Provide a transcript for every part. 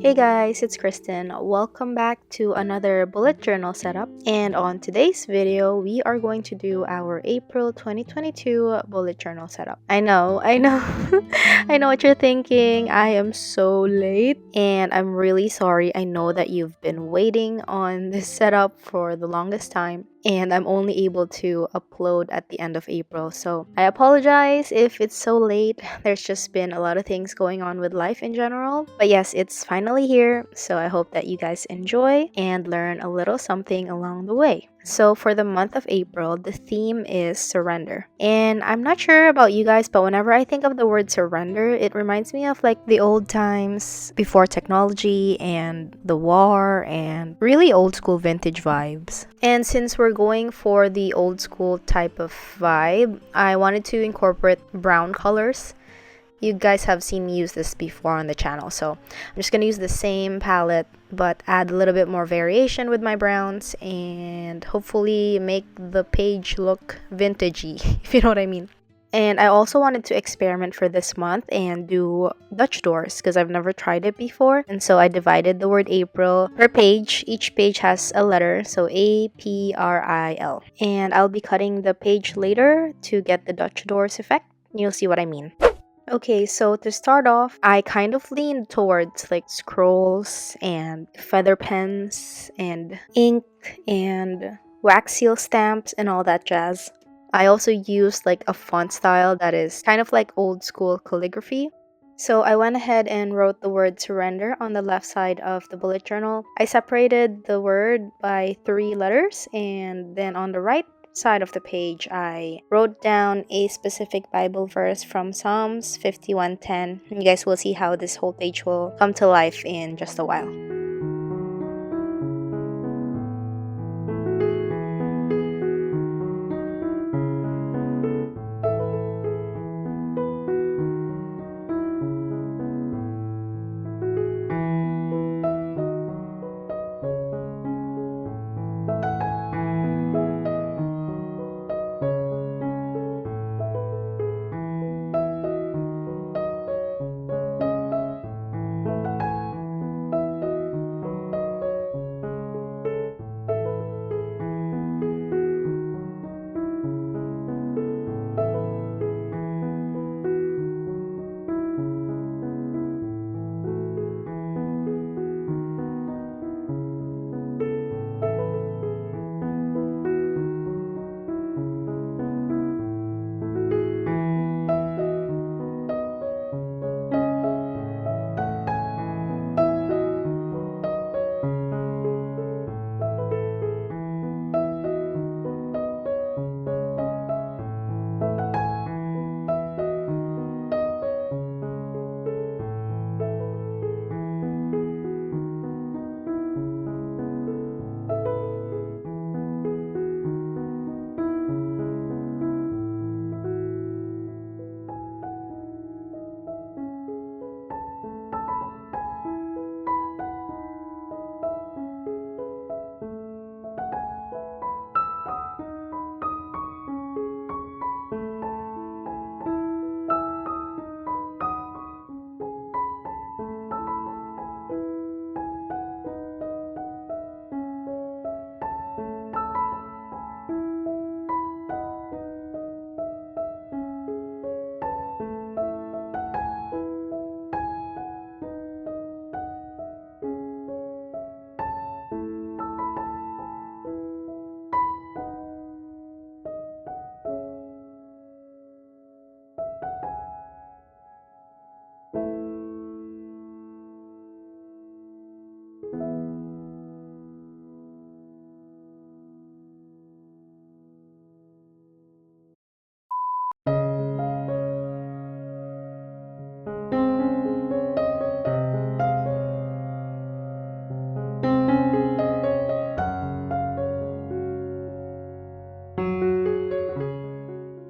Hey guys, it's Cristin. Welcome back to another bullet journal setup. And on today's video, we are going to do our April 2022 bullet journal setup. I know, I know what you're thinking. I am so late and I'm really sorry. I know that you've been waiting on this setup for the longest time. And I'm only able to upload at the end of April. So I apologize if it's so late. There's just been a lot of things going on with life in general. But yes, it's finally here. So I hope that you guys enjoy and learn a little something along the way. So for the month of April, the theme is surrender. And I'm not sure about you guys, but whenever I think of the word surrender, it reminds me of like the old times before technology and the war and really old school vintage vibes. And since we're going for the old school type of vibe, I wanted to incorporate brown colors. You guys have seen me use this before on the channel, so I'm just going to use the same palette but add a little bit more variation with my browns and hopefully make the page look vintagey, if you know what I mean. And I also wanted to experiment for this month and do Dutch doors because I've never tried it before. And so I divided the word April per page. Each page has a letter, so April. And I'll be cutting the page later to get the Dutch doors effect. You'll see what I mean. Okay, so to start off, I kind of leaned towards like scrolls and feather pens and ink and wax seal stamps and all that jazz. I also used like a font style that is kind of like old school calligraphy. So I went ahead and wrote the word surrender on the left side of the bullet journal. I separated the word by 3 letters, and then on the right side of the page I wrote down a specific Bible verse from Psalms 51:10. You guys will see how this whole page will come to life in just a while.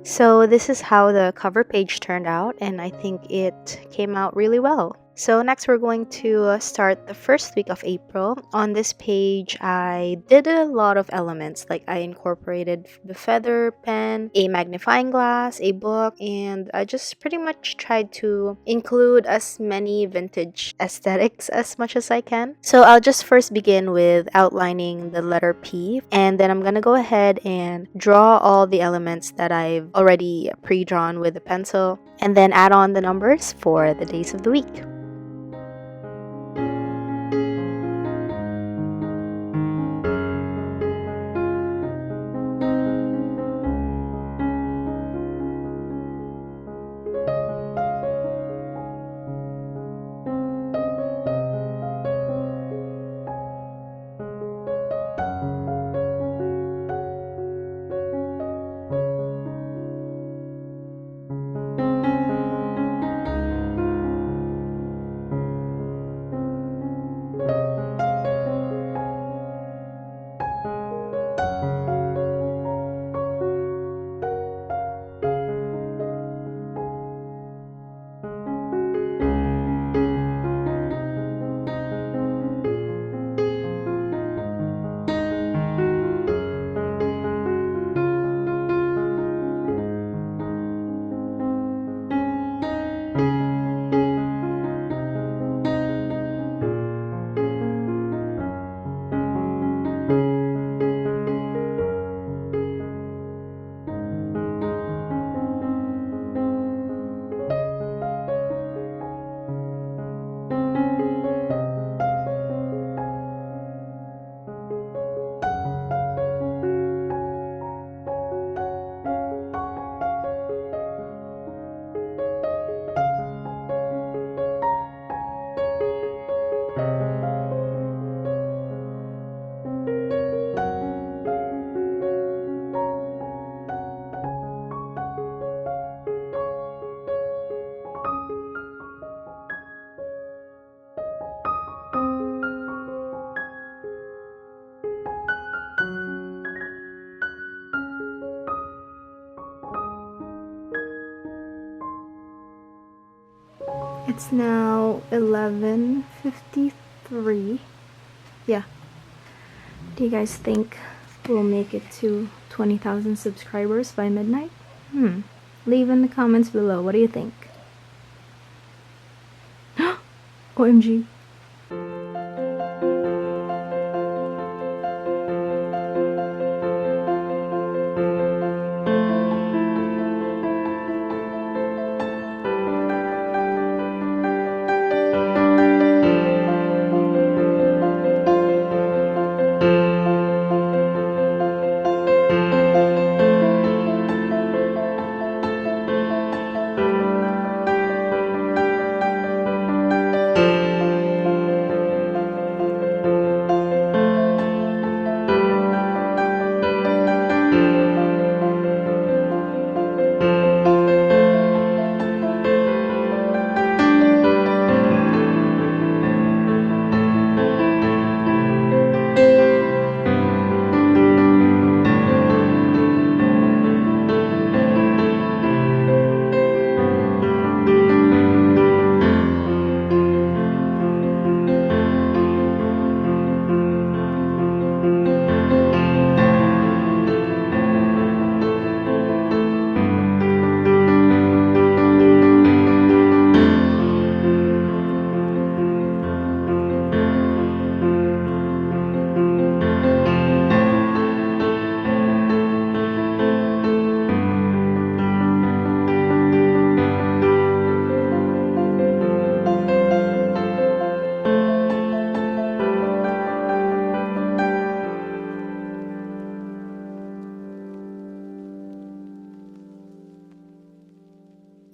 So this is how the cover page turned out, and I think it came out really well. So next we're going to start the first week of April. On this page, I did a lot of elements, like I incorporated the feather pen, a magnifying glass, a book, and I just pretty much tried to include as many vintage aesthetics as much as I can. So I'll just first begin with outlining the letter P, and then I'm gonna go ahead and draw all the elements that I've already pre-drawn with a pencil, and then add on the numbers for the days of the week. It's now 11:53. Yeah. Do you guys think we'll make it to 20,000 subscribers by midnight? Leave in the comments below. What do you think? OMG.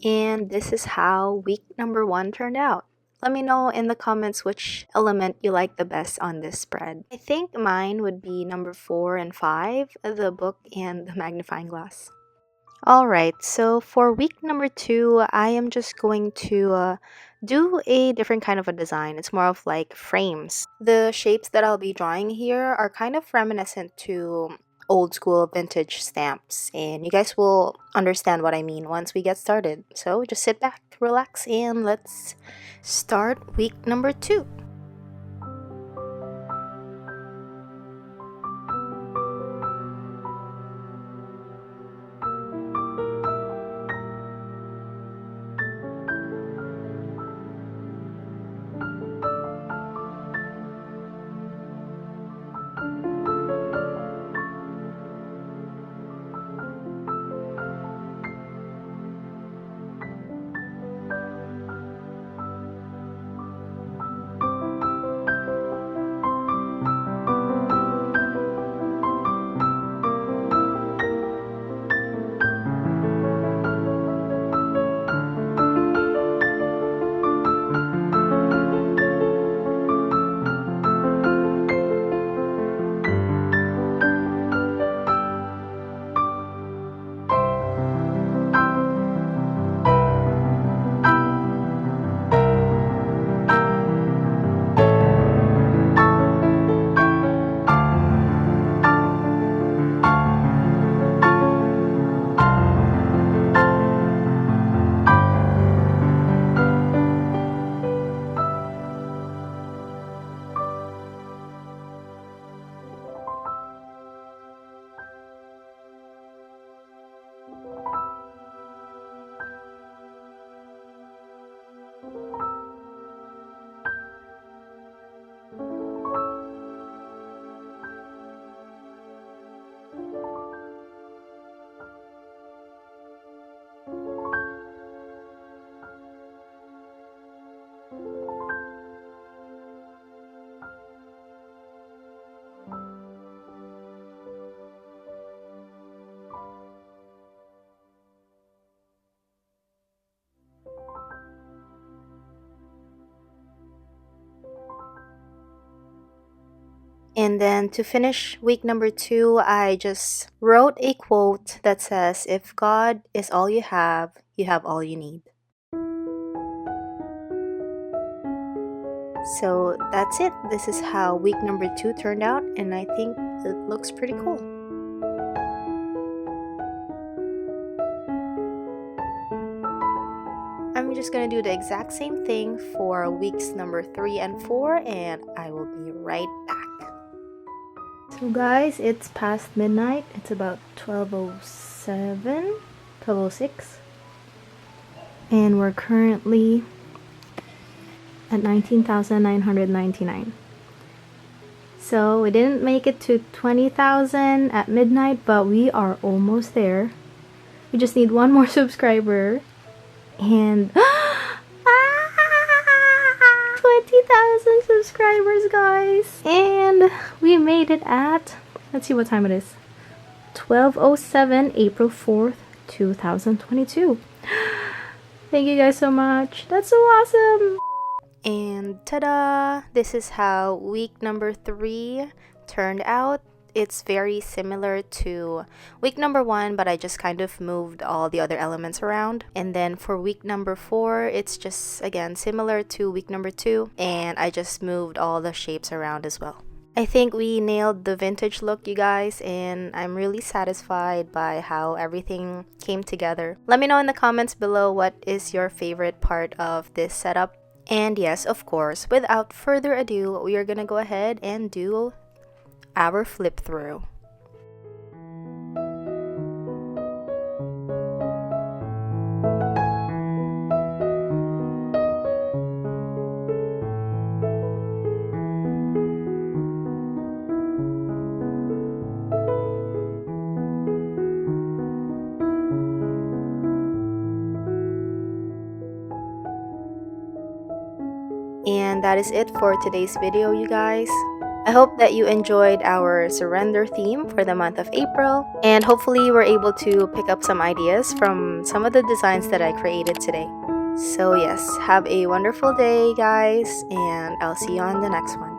And this is how week number 1 turned out. Let me know in the comments which element you like the best on this spread. I think mine would be number 4 and 5, the book and the magnifying glass. Alright, so for week number 2, I am just going to do a different kind of a design. It's more of like frames. The shapes that I'll be drawing here are kind of reminiscent to old school vintage stamps, and you guys will understand what I mean once we get started. So just sit back, relax, and let's start week number 2. And then to finish week number 2, I just wrote a quote that says, "If God is all you have all you need." So that's it. This is how week number 2 turned out, and I think it looks pretty cool. I'm just gonna do the exact same thing for weeks number 3 and 4, and I will be right back. So guys, it's past midnight. It's about 12:07, 12:06, and we're currently at 19,999. So we didn't make it to 20,000 at midnight, but we are almost there. We just need one more subscriber, and 20,000 subscribers, guys, and we made it at, let's see what time it is, 12:07, April 4th, 2022. Thank you guys so much. That's so awesome. And ta-da! This is how week number 3 turned out. It's very similar to week number 1, but I just kind of moved all the other elements around. And then for week number 4, it's just, again, similar to week number 2, and I just moved all the shapes around as well. I think we nailed the vintage look, you guys, and I'm really satisfied by how everything came together. Let me know in the comments below what is your favorite part of this setup. And yes, of course, without further ado, we are gonna go ahead and do our flip through. And that is it for today's video, you guys. I hope that you enjoyed our surrender theme for the month of April, and hopefully you were able to pick up some ideas from some of the designs that I created today. So yes, have a wonderful day, guys, and I'll see you on the next one.